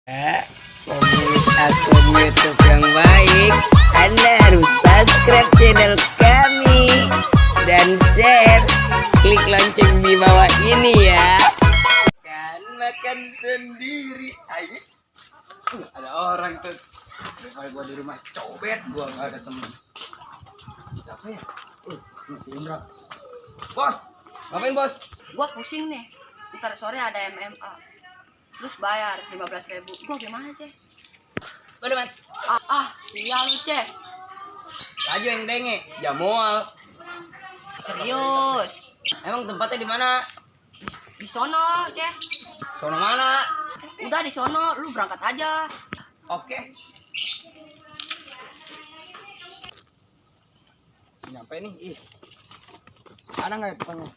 Pemilik akun YouTube yang baik, Anda harus subscribe channel kami dan share, klik lonceng di bawah ini ya. Kan makan sendiri aja. Ada orang tuh. Daripada gua di rumah cobet, gua nggak ada temen. Siapa ya? Si Indra. Bos, ngapain bos? Gua pusing nih, ntar sore ada MMA terus bayar 15.000. Gua gimana ceh? Udah mat. Sial lu ceh. Laju yang denge, Jamual. Serius Emang tempatnya di mana? di sono ceh. Sono mana? Udah di sono, lu berangkat aja. Oke. Nyampe nih, ih. Ada nggak ya tukangnya?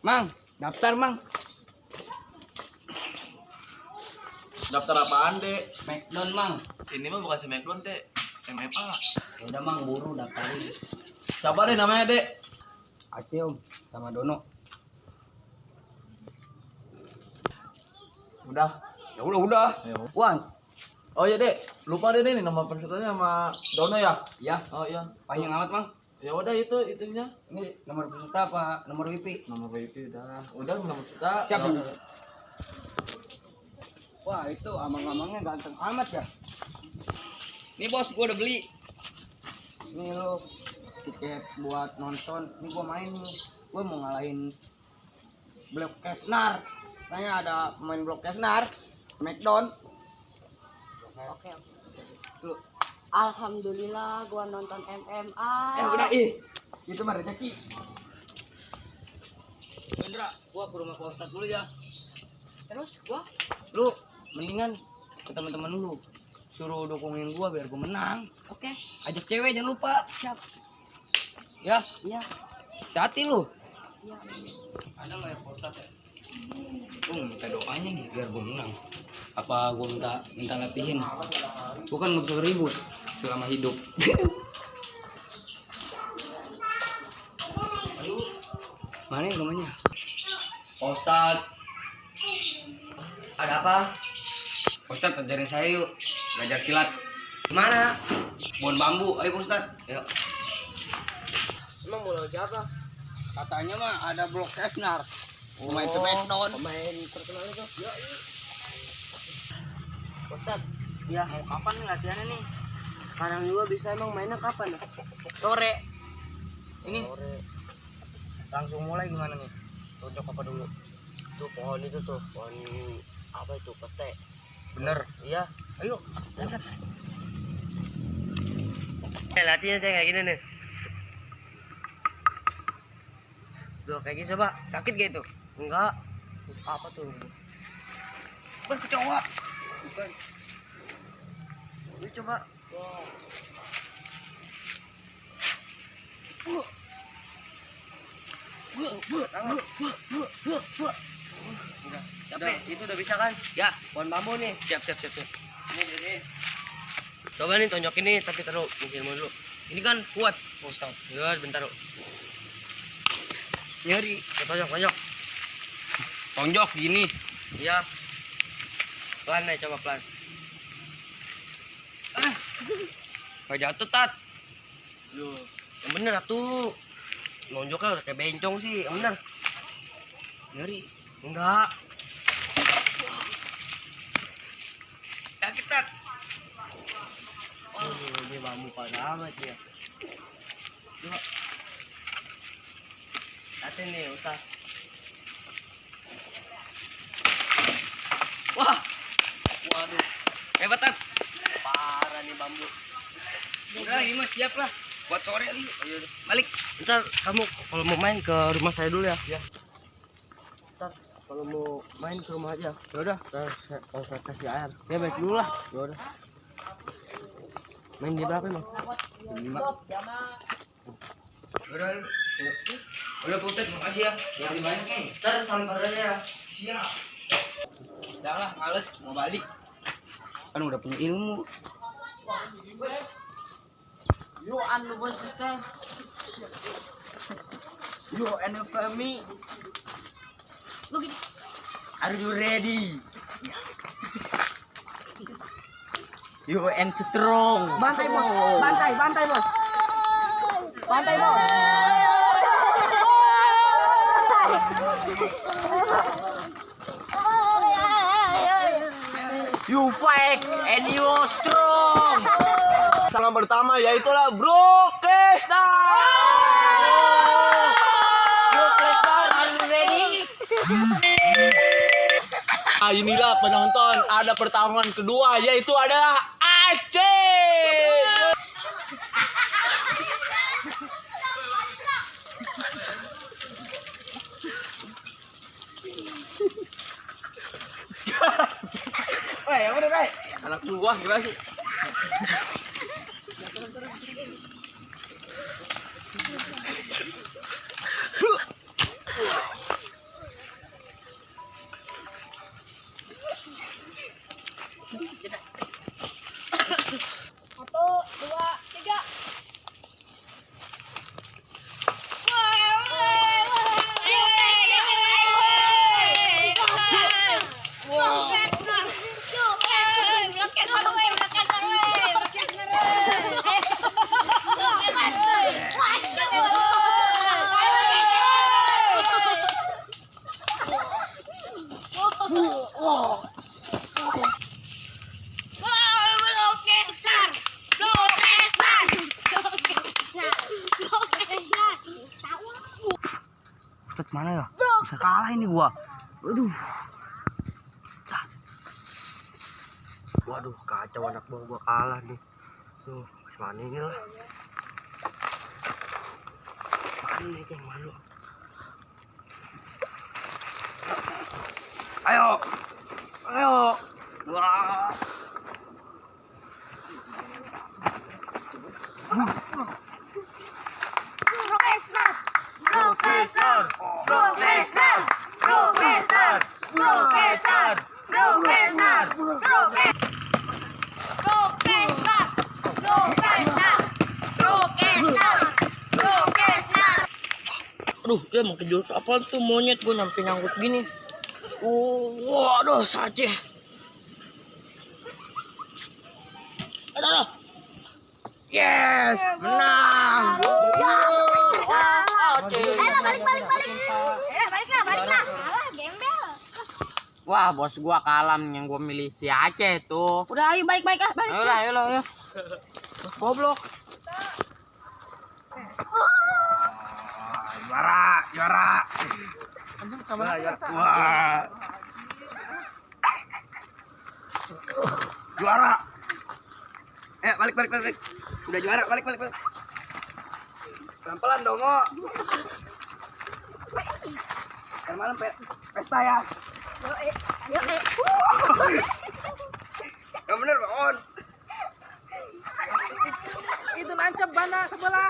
Mang, daftar mang. Daftar apaan, Dek? McDonald mang. Ini mah bukan si McDonald, Dek. MMA. Ya udah mang, buru daftarin. Siapa deh namanya, Dek? Aceh om, sama Dono. Udah. Ya udah. Ya. Wan, Oh iya, Dek. Lupa deh nih nama pesertanya sama Dono ya? ya Oh iya. panjang amat mang. Ya udah itunya. Ini nomor peserta apa nomor WP? Nomor VIP udah. Udah nomor kita. Siap. Wah itu amang-amangnya ganteng amat ya. Nih bos, gua udah beli. Nih lo tiket buat nonton. Ini gua main nih. Gua mau ngalahin Blok Kesnar. Tanya ada pemain Blok Kesnar, Smackdown. Oke. Lu, Alhamdulillah gua nonton MMA. udah itu mah rezeki. Indra, gua ke rumah Pak Ustadz dulu ya. Terus gua Lu mendingan ke teman-teman lu suruh dukungin gua biar gua menang. oke. Ajak cewek jangan lupa. Siap. Ya, Iya. hati lu. Iya. Ada nggak ya Pak Ustadz ya? Gua minta doanya nih biar gua menang. Apa gua minta latihin? Gua kan nggak bisa ribut selama hidup. Mana yang rumahnya? Pak Ustadz. Ada apa? Pak Ustadz ajarin saya yuk belajar silat. Gimana? Bon bambu, ayo Pak Ustadz. Yuk. Emang mau lo siapa? Katanya mah ada Blok Kesnar. Pemain Smackdown. Pemain terkenal itu. Ya, Ustad, ya. Mau kapan nih latihannya nih? Sekarang juga bisa, emang mainnya kapan ya? sore. Ini Sore. langsung mulai gimana nih? Cocok apa dulu? Tuh pohon itu tuh, pohon apa itu? Pete. Bener. Iya. Ayo, lanjut. Latihan saya kayak gini nih. Tuh kayak gini coba. Sakit gak itu? Enggak. Apa tuh? Bukan kecoa. Bukan. Ini coba. Udah, Capek, itu udah bisa kan? Ya, Pohon bambu nih. siap. Ini jadi. Coba nih tonjok ini tapi taruh mungkin dulu. Ini kan kuat, Pak Ustad. Ya, bentar. Nyeri. Tonjok. Tonjok gini. Iya. Pelan nih, coba pelan. Gak jatuh, Tat. Yo, yang bener tuh. Nonjoknya udah kayak bencong sih, yang bener. Nyeri. Enggak. Sakit, Tat. Ini bambu pada amat ya. Coba. Hati nih, Ustaz. Wah, Waduh, hebat, Tat. parah nih bambu. Udah, ini mah siap lah. Buat sore lagi. Balik. Ntar kamu kalau mau main ke rumah saya dulu ya. Ya. Ntar kalau mau main ke rumah aja. Ya udah. Ntar kalau saya kasih air. Ya baik dulu lah. Ya udah. Main di berapa emang? 5. Udah, udah Putet, makasih ya. Yang dimain kan. Ntar sampai ya. Siap. Udah lah, males mau balik. Kan udah punya ilmu. You and the boss sister. You and the family. Look at Are you ready? You and strong. Bantai bos, bantai bos. Bantai bos. You fight and you strong. Yang pertama yaitulah Brock Lesnar. Brock Lesnar, are you ready? Inilah penonton, ada pertarungan kedua yaitu adalah Aceh. Woi, yang udah deh. Anak buah gimana sih? Satu, dua, tiga. Tet mana ya? Bisa kalah ini gua. Aduh. Waduh, kacau anak buah gua kalah nih. Tuh, mana ini lah. Mana yang malu? Ayo. Ayo. Wah. Aduh, dia mau ke jurus apa tuh monyet gue nyampe nyangkut gini. Waduh, Aceh. Aduh. Yes, menang. Alah, gembel. Wah, bos gua kalah yang gua milih si Aceh tuh. Udah, ayo balik ah, balik. Ayo. Goblok. Juara. Wah. Juara. Balik. Udah juara, balik. Pelan-pelan dong, Mo. Yang malam pesta ya. Yang bener, Bang On. Itu nancep bana sebelah.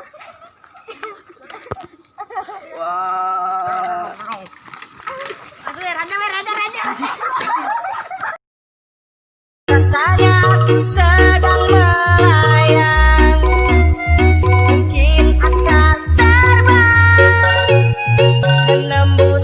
Wah. Aduh, raja. Rasanya